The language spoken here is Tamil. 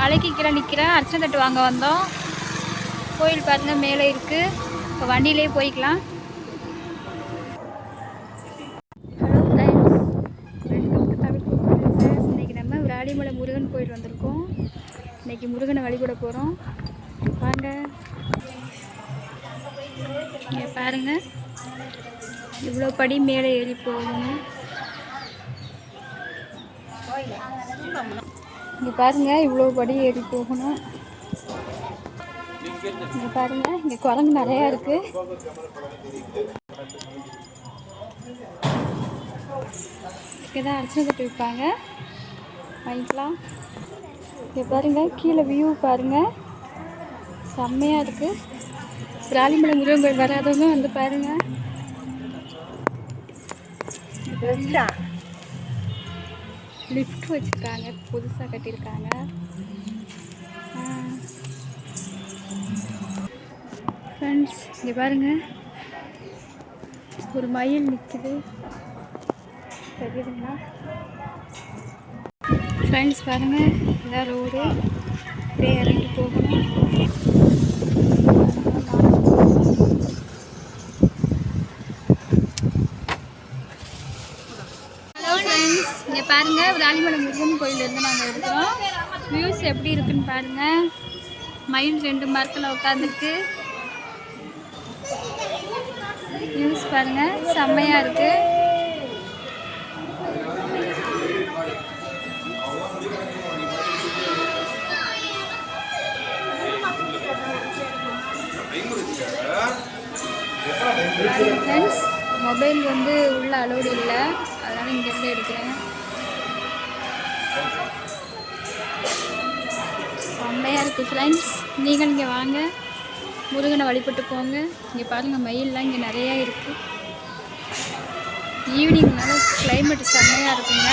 மலைக்கு கீழே நிற்கிறேன். அர்ச்சனை தட்டு வாங்க வந்தோம். கோயில் பாருங்கள் மேலே இருக்குது. இப்போ வண்டியிலே போய்க்கலாம். Hello friends, welcome to Tamil cooking. இன்றைக்கி நம்ம விராலிமலை முருகன் கோயில் வந்திருக்கோம். இன்றைக்கி முருகனை வழிபட போகிறோம். வாங்க. இங்கே பாருங்கள், இவ்வளோ படி மேலே ஏறி போகணும். இங்கே பாருங்கள், இவ்வளோ படி ஏறி போகணும். இங்கே பாருங்கள், இங்கே குரங்கு நிறையா இருக்குது. இங்கே தான் அர்ச்சனை தட்டு வைப்பாங்க, வாங்கிக்கலாம். இங்கே பாருங்கள், கீழே வியூ பாருங்கள், செம்மையாக இருக்குது. விராலிமலை முருகன் கோயில் வராதவங்க வந்து பாருங்கள். லிஃப்ட் வச்சுருக்காங்க, புதுசாக கட்டியிருக்காங்க. ஃப்ரெண்ட்ஸ், இங்கே பாருங்கள், ஒரு மயில் நிற்குது, தெரியுதுங்களா? ஃப்ரெண்ட்ஸ் பாருங்கள், இதான் ரோடு. அப்படியே இறங்கி போகணும். இங்கே பாருங்கள், விராலிமலை முருகன் கோயிலேருந்து நாங்கள் இருக்கிறோம். வியூஸ் எப்படி இருக்குன்னு பாருங்கள். மயில் 2 மரத்தில் உட்காந்துருக்கு. வியூஸ் பாருங்கள், செம்மையாக இருக்குது. ஃப்ரெண்ட்ஸ், மொபைல் வந்து உள்ள அலோடு இல்லை, அதனால் இங்கேருந்து எடுக்கிறேன். செம்மையாக இருக்குது ஃப்ரெண்ட்ஸ். நீங்கள் இங்கே வாங்க, முருகனை வழிபட்டு போங்க. இங்கே பாருங்கள், மயிலெலாம் இங்கே நிறையா இருக்குது. ஈவினிங்னால கிளைமேட் செம்மையாக இருக்குங்க.